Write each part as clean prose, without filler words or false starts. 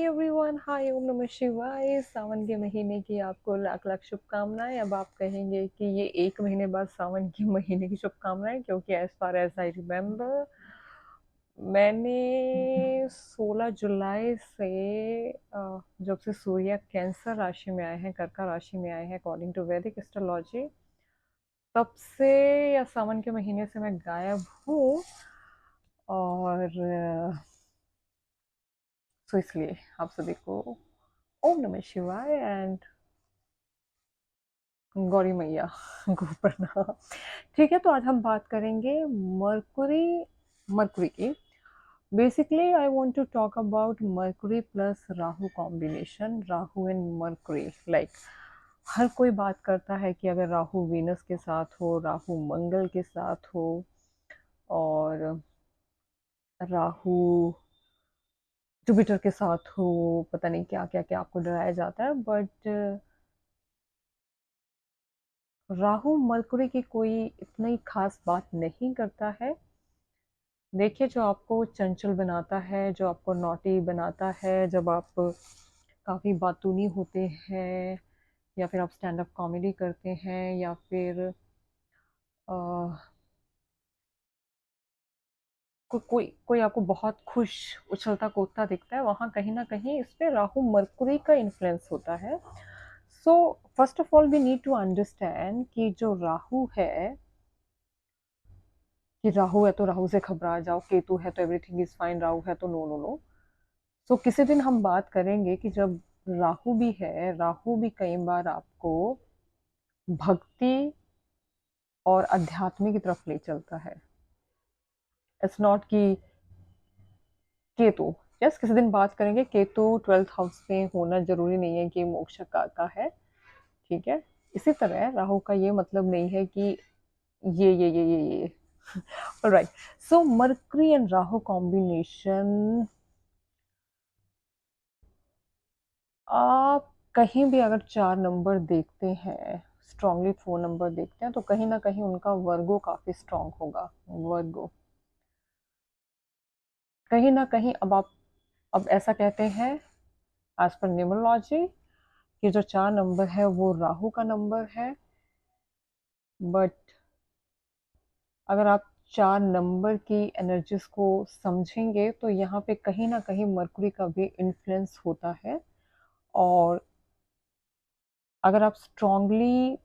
Everyone, हाय, ओम नमः शिवाय। सावन के महीने की आपको लाख लाख शुभकामनाएं। अब आप कहेंगे कि ये एक महीने बाद सावन के महीने की शुभकामनाएं, क्योंकि as far as I remember मैंने 16 जुलाई से जब से सूर्य कैंसर राशि में आए हैं, कर्क राशि में आए हैं अकॉर्डिंग टू वैदिक एस्ट्रोलॉजी, तब से या सावन के महीने से मैं गायब हूँ। और तो इसलिए आप सभी को ओम नमः शिवाय एंड गौरी मैया को प्रणाम। ठीक है, तो आज हम बात करेंगे मरकुरी की। Basically I want to talk about Mercury plus Rahu combination, Rahu and Mercury. Like हर कोई बात करता है कि अगर राहु वीनस के साथ हो, राहु मंगल के साथ हो, और राहु जुपिटर के साथ हो, पता नहीं क्या क्या क्या आपको डराया जाता है। बट राहु मरकुरी की कोई इतनी खास बात नहीं करता है। देखिए, जो आपको चंचल बनाता है, जो आपको नॉटी बनाता है, जब आप काफ़ी बातूनी होते हैं, या फिर आप स्टैंड अप कॉमेडी करते हैं, या फिर कोई कोई आपको बहुत खुश उछलता कूदता दिखता है, वहाँ कहीं ना कहीं इस पे राहु मरकुरी का इन्फ्लुएंस होता है। So first of all we need to understand कि जो राहु है, कि राहु है तो राहु से घबरा जाओ, केतु है तो एवरीथिंग इज फाइन, राहु है तो नो नो नो। सो किसी दिन हम बात करेंगे कि जब राहु भी है, राहु भी कई बार आपको भक्ति और अध्यात्म की तरफ ले चलता है। इट्स नॉट कि केतु, यस, किसी दिन बात करेंगे। केतु 12th हाउस में होना जरूरी नहीं है कि मोक्ष का है, ठीक है। इसी तरह राहु का ये मतलब नहीं है कि ये right. So mercury and Rahu combination, आप कहीं भी अगर 4 नंबर देखते हैं, स्ट्रांगली 4 नंबर देखते हैं, तो कहीं ना कहीं उनका वर्गो काफी स्ट्रांग होगा। वर्गो कहीं ना कहीं, अब ऐसा कहते हैं एज पर न्यूमरोलॉजी कि जो 4 नंबर है वो राहु का नंबर है। बट अगर आप 4 नंबर की एनर्जीज को समझेंगे तो यहाँ पे कहीं ना कहीं मरकुरी का भी इन्फ्लुएंस होता है। और अगर आप स्ट्रांगली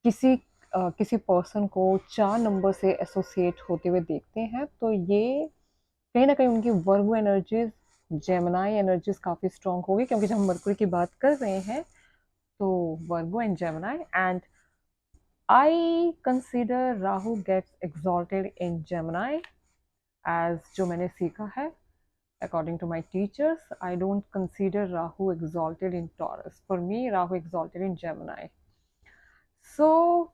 किसी किसी पर्सन को 4 नंबर से एसोसिएट होते हुए देखते हैं, तो ये कहीं ना कहीं उनकी वर्गो एनर्जीज, जेमिनाई एनर्जीज काफ़ी स्ट्रांग होगी, क्योंकि जब हम मरकुरी की बात कर रहे हैं तो Virgo and Gemini. And I consider Rahu gets exalted in Gemini, as जो मैंने सीखा है according to my teachers. I don't consider Rahu exalted in Taurus. For me, Rahu exalted in Gemini. So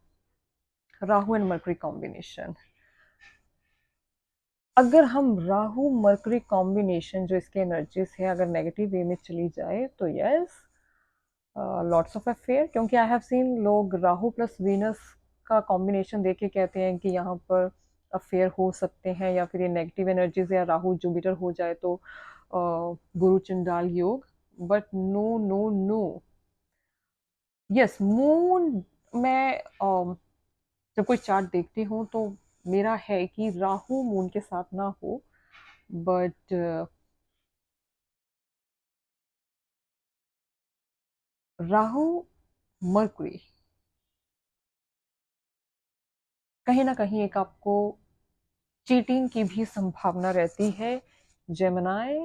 Rahu and mercury combination, अगर हम Rahu Mercury combination जो इसके energies है अगर नेगेटिव वे में चली जाए तो यस, लॉट्स ऑफ अफेयर। क्योंकि आई हैव सीन लोग राहु प्लस वीनस का कॉम्बिनेशन देख के कहते हैं कि यहाँ पर अफेयर हो सकते हैं, या फिर ये नेगेटिव एनर्जीज या राहु जुपिटर हो जाए तो Guru Chandal Yog. But no no no, yes, moon, मैं जब कोई चार्ट देखती हूँ तो मेरा है कि राहु मून के साथ ना हो। बट राहु मरकुरी कहीं ना कहीं एक आपको चीटिंग की भी संभावना रहती है। जेमिनाई,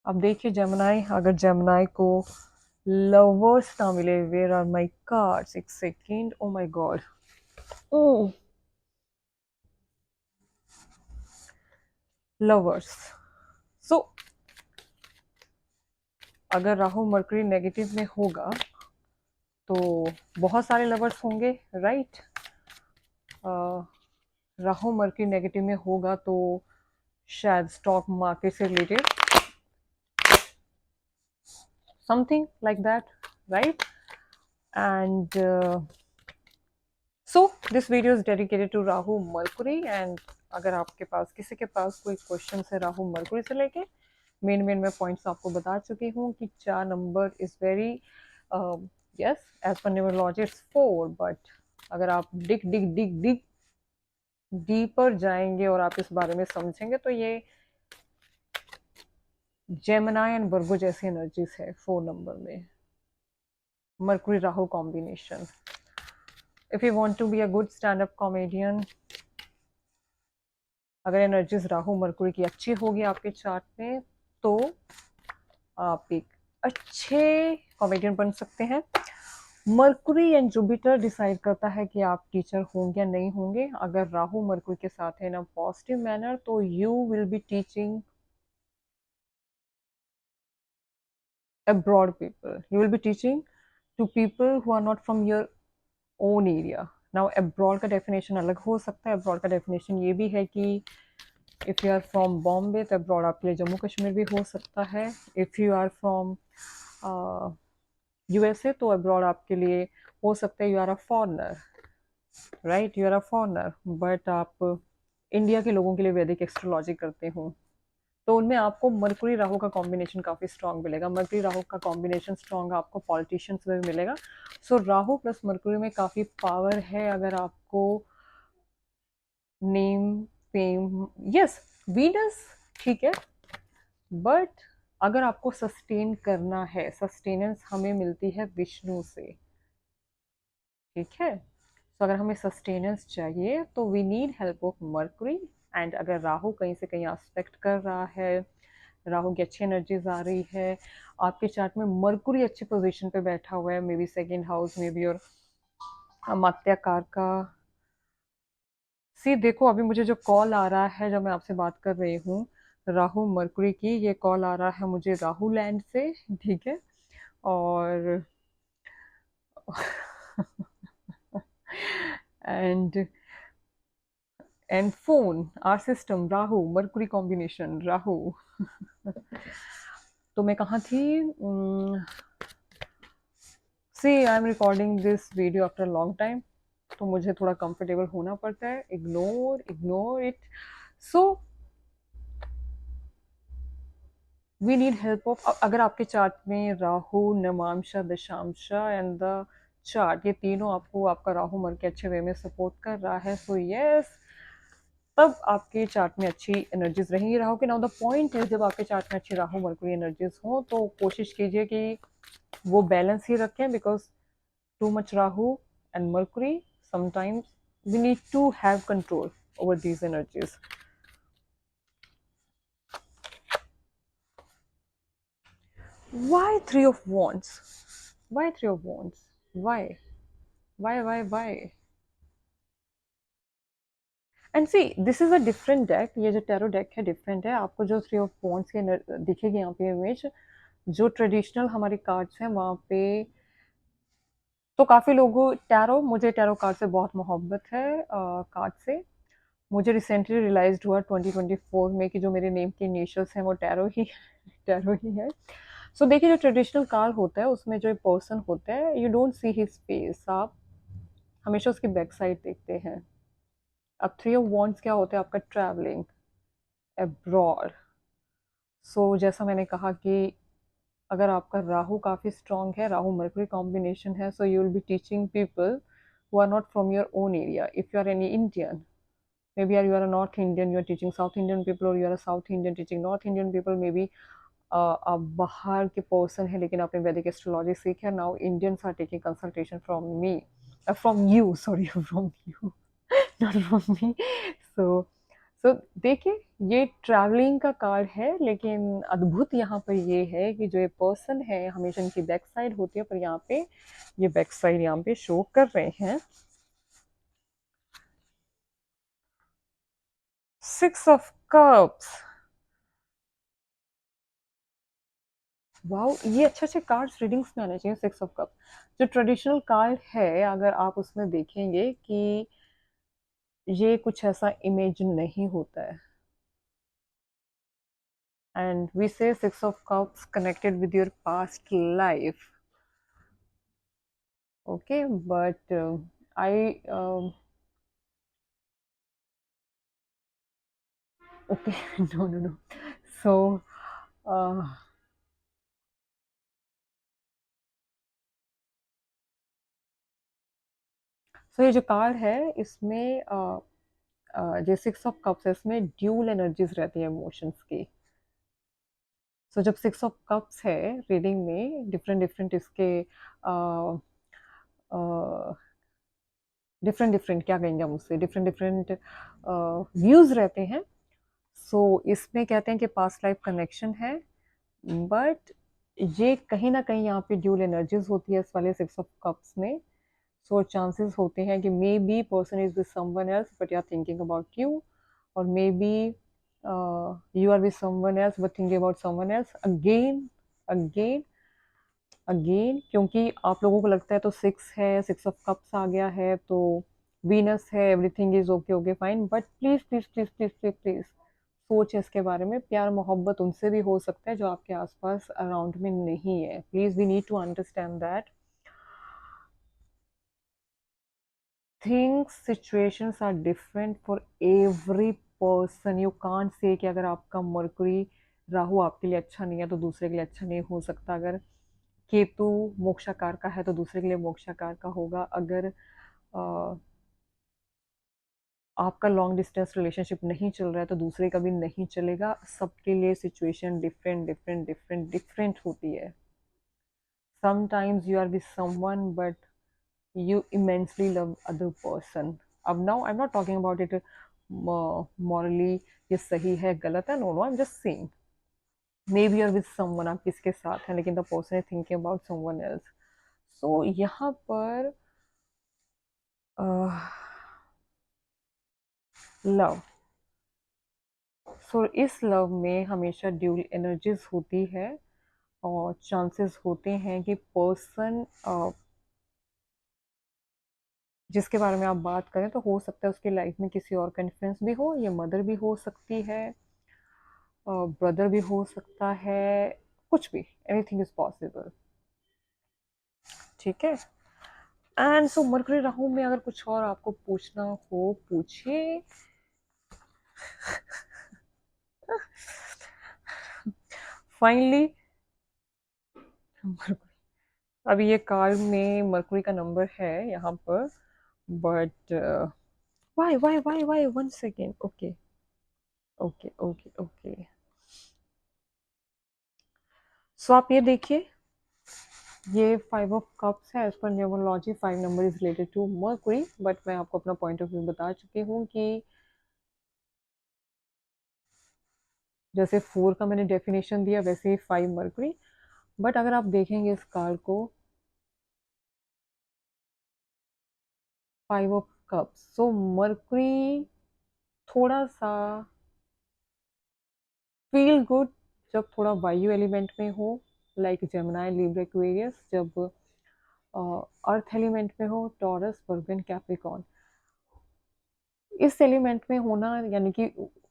अब देखिए जेमिनाई, अगर जेमिनाई को लवर्स ना मिले, वेयर आर माय कार्ड्स, एक second, oh my god, lovers. So अगर राहु मरकरी नेगेटिव में होगा तो बहुत सारे लवर्स होंगे, राइट। राहु मरकरी नेगेटिव में होगा तो शायद स्टॉक मार्केट से related, something like that, right. And so this video is dedicated to Rahu Mercury. And अगर आपके पास, किसी के पास कोई क्वेश्चन है राहु मरकुरी से लेके, मेन मैं पॉइंट्स आपको बता चुकी हूँ कि 4 number is very, yes, as पर न्यूमरोलॉजी इट्स 4, बट अगर आप डिग डिग डिग डिग डीपर जाएंगे और आप इस बारे में समझेंगे तो ये जेमिनाई एंड वर्गो जैसी एनर्जीज है 4 नंबर में, Mercury Rahu combination. If you want to be a good stand up comedian, अगर एनर्जीज राहु मरकुरी की अच्छी होगी आपके चार्ट में तो आप एक अच्छे कॉमेडियन बन सकते हैं। मरकुरी एंड जुपिटर डिसाइड करता है कि आप टीचर होंगे या नहीं होंगे। अगर राहु मरकुरी के साथ है इन अ पॉजिटिव मैनर तो you will be teaching abroad people, you will be teaching to people who are not from your own area. Now abroad का definition अलग हो सकता है। abroad का definition ये भी है कि if you are from Bombay तो abroad आपके लिए जम्मू कश्मीर भी हो सकता है। if you are from USA तो abroad आपके लिए हो सकता है you are a foreigner, right, you are a foreigner, but आप इंडिया के लोगों के लिए वैदिक एस्ट्रोलॉजी करते हो तो उनमें आपको मरकुरी राहु का कॉम्बिनेशन काफी स्ट्रांग मिलेगा। मरकुरी राहु का कॉम्बिनेशन स्ट्रांग आपको पॉलिटिशियंस में भी मिलेगा। सो राहु प्लस मरकुरी में काफी पावर है। अगर आपको नेम फेम, यस, वीनस ठीक है, बट अगर आपको सस्टेन करना है, सस्टेनेंस हमें मिलती है विष्णु से, ठीक है। तो अगर हमें सस्टेनेंस चाहिए तो we need help of Mercury. And अगर राहु कहीं से कहीं एस्पेक्ट कर रहा है, राहु की अच्छी एनर्जीज आ रही है, आपके चार्ट में मरकुरी अच्छी पोजीशन पे बैठा हुआ है, मे बी सेकेंड हाउस में भी, और अमात्याकार का सी देखो, अभी मुझे जो कॉल आ रहा है जब मैं आपसे बात कर रही हूँ राहु मरकुरी की, ये कॉल आ रहा है मुझे राहु लैंड से, ठीक है। और and and phone or system Rahu Mercury combination Rahu. तो मैं कहाँ थी? See I am recording this video after long time, तो मुझे थोड़ा कंफर्टेबल होना पड़ता है। Ignore it. So we need help of, अगर आपके चार्ट में राहु नवांशा दशांशा एंड द चार्ट, ये तीनों आपको आपका राहु मर के अच्छे वे में सपोर्ट कर रहा है, सो यस, तब आपके चार्ट में अच्छी एनर्जीज रहेंगी राहु के। नाउ द पॉइंट है, जब आपके चार्ट में अच्छी राहु मरकुरी एनर्जीज हो तो कोशिश कीजिए कि वो बैलेंस ही रखें, because too much Rahu and Mercury, sometimes we need to have control over these energies. Why Three of Wands? Why Three of Wands? Why? Why? And see, this is a different deck. ये जो tarot deck है different है। आपको जो three of wands की दिखेगी यहाँ पे इमेज, जो ट्रेडिशनल हमारे कार्ड्स हैं वहाँ पे तो काफ़ी लोगों टैरो, मुझे टैरो कार्ड से बहुत मोहब्बत है। कार्ड से मुझे रिसेंटली रियलाइज्ड हुआ 2024 में कि जो मेरे नेम के इनिशियल्स हैं वो टैरो ही है। सो देखिए, जो ट्रेडिशनल कार्ड होता है उसमें जो पर्सन होता है, you don't see his face, आप हमेशा उसकी बैक साइड देखते हैं। अब थ्री ऑफ वॉन्ड्स क्या होता है? आपका ट्रैवलिंग अब्रॉड। सो जैसा मैंने कहा कि अगर आपका राहु काफ़ी स्ट्रॉन्ग है, राहु मरकरी कॉम्बिनेशन है, so you will be teaching people who are not from your own area. If you are any Indian, maybe you are a North Indian, you are teaching South Indian people, or you are a South Indian teaching North Indian people, maybe आप बाहर के person है लेकिन आपने वैदिक astrology सीखा है। Now Indians are taking consultation from me, from you, sorry, from you, not from me. So so देखिए, ये ट्रैवलिंग का कार्ड है, लेकिन अद्भुत यहाँ पर ये है कि जो ये पर्सन है हमेशा इनकी बैक साइड होती है, पर यहाँ पे ये बैक साइड यहाँ पे शो कर रहे हैं। सिक्स ऑफ कप्स, वाओ, ये अच्छे अच्छे कार्ड्स रीडिंग्स में आने चाहिए। सिक्स ऑफ कप जो ट्रेडिशनल कार्ड है, अगर आप उसमें देखेंगे कि ये कुछ ऐसा इमेज नहीं होता है। And we say six of cups connected with your past life, okay, but I okay, no no no. So so ये जो कार्ड है इसमें जो 6 ऑफ कप्स है इसमें ड्यूल एनर्जीज रहती है इमोशंस की। सो जब 6 ऑफ कप्स है रीडिंग में डिफरेंट डिफरेंट इसके डिफरेंट डिफरेंट क्या कहेंगे हम उससे, डिफरेंट डिफरेंट व्यूज रहते हैं। सो इसमें कहते हैं कि पास्ट लाइफ कनेक्शन है, बट ये कहीं ना कहीं यहाँ पे ड्यूल एनर्जीज होती है इस वाले 6 ऑफ कप्स में। सो चांसेस होते हैं कि maybe person is with someone else but you are thinking about you, और maybe you are with someone else but thinking about someone else again again again, क्योंकि आप लोगों को लगता है तो 6 ऑफ कप्स आ गया है तो वीनस है, everything is okay okay fine, but please please please please please please सोच इसके बारे में। प्यार मोहब्बत उनसे भी हो सकता है जो आपके आसपास अराउंड में नहीं है। Please we need to understand that things situations are different for every person. You can't say कि अगर आपका मरकरी राहु आपके लिए अच्छा नहीं है तो दूसरे के लिए अच्छा नहीं हो सकता। अगर केतु मोक्षाकार का है तो दूसरे के लिए मोक्षाकार का होगा। अगर आपका लॉन्ग डिस्टेंस रिलेशनशिप नहीं चल रहा है तो दूसरे का भी नहीं चलेगा। सबके लिए situation different different different different होती है। Sometimes you are with someone but you immensely love other person. अब now I'm not talking about it morally ये सही है गलत है, no no I'm just saying maybe you're with someone, आप किसके साथ हैं लेकिन the person is thinking about someone else. So यहाँ पर लव, सो इस लव में हमेशा ड्यूल एनर्जीज होती है और चांसेस होते हैं कि पर्सन जिसके बारे में आप बात करें तो हो सकता है उसकी लाइफ में किसी और का इन्फ्लुएंस भी हो, या मदर भी हो सकती है, ब्रदर भी हो सकता है, कुछ भी, एनीथिंग इज पॉसिबल। ठीक है। एंड सो मरकरी राहु में अगर कुछ और आपको पूछना हो पूछिए। फाइनली अभी ये कार्ड में मरकरी का नंबर है यहाँ पर, but why 1 second. Okay okay okay okay, so आप ये देखिए ये 5 ऑफ कप्स है। एज पर numerology 5 number is related to Mercury, but मैं आपको अपना पॉइंट ऑफ व्यू बता चुकी हूँ कि जैसे 4 का मैंने डेफिनेशन दिया वैसे ही 5 मर्कुरी। बट अगर आप देखेंगे इस कार्ड को 5 ऑफ कप्स, सो मर्कुरी थोड़ा सा फील गुड जब थोड़ा वायु एलिमेंट में हो, लाइक जेमिनी लिब्रा एक्वेरियस, जब अर्थ एलिमेंट में हो टॉरस वर्गन कैप्रिकॉर्न, इस एलिमेंट में होना यानी कि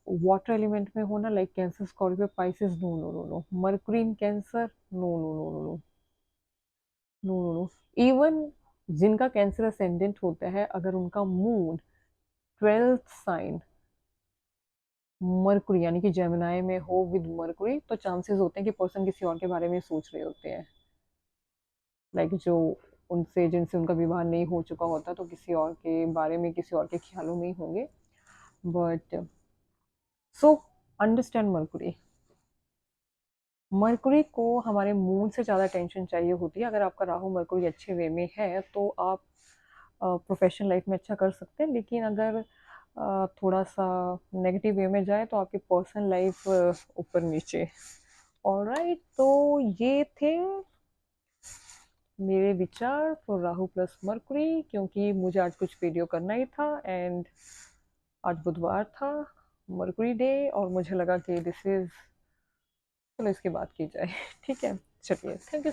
वाटर एलिमेंट में होना, like Cancer Scorpio Pisces, no no no no, Mercury in Cancer, no no no no no no no no. Even जिनका कैंसर असेंडेंट होता है अगर उनका मून 12th साइन मर्कुरी यानी कि जेमिनी में हो विद मर्कुरी, तो चांसेस होते हैं कि पर्सन किसी और के बारे में सोच रहे होते हैं, लाइक जो उनसे जिनसे उनका विवाह नहीं हो चुका होता तो किसी और के बारे में किसी और के ख्यालों में ही होंगे। But so understand Mercury, Mercury को हमारे मूड से ज़्यादा टेंशन चाहिए होती है। अगर आपका राहु मरकुरी अच्छे वे में है तो आप प्रोफेशनल लाइफ में अच्छा कर सकते हैं, लेकिन अगर थोड़ा सा नेगेटिव वे में जाए तो आपकी पर्सनल लाइफ ऊपर नीचे। ऑलराइट, तो ये थे मेरे विचार फॉर राहु प्लस मरकुरी, क्योंकि मुझे आज कुछ वीडियो करना ही था एंड आज बुधवार था, मरकुरी डे, और मुझे लगा कि दिस इज, चलो इसकी बात की जाए। ठीक है, चलिए, थैंक यू।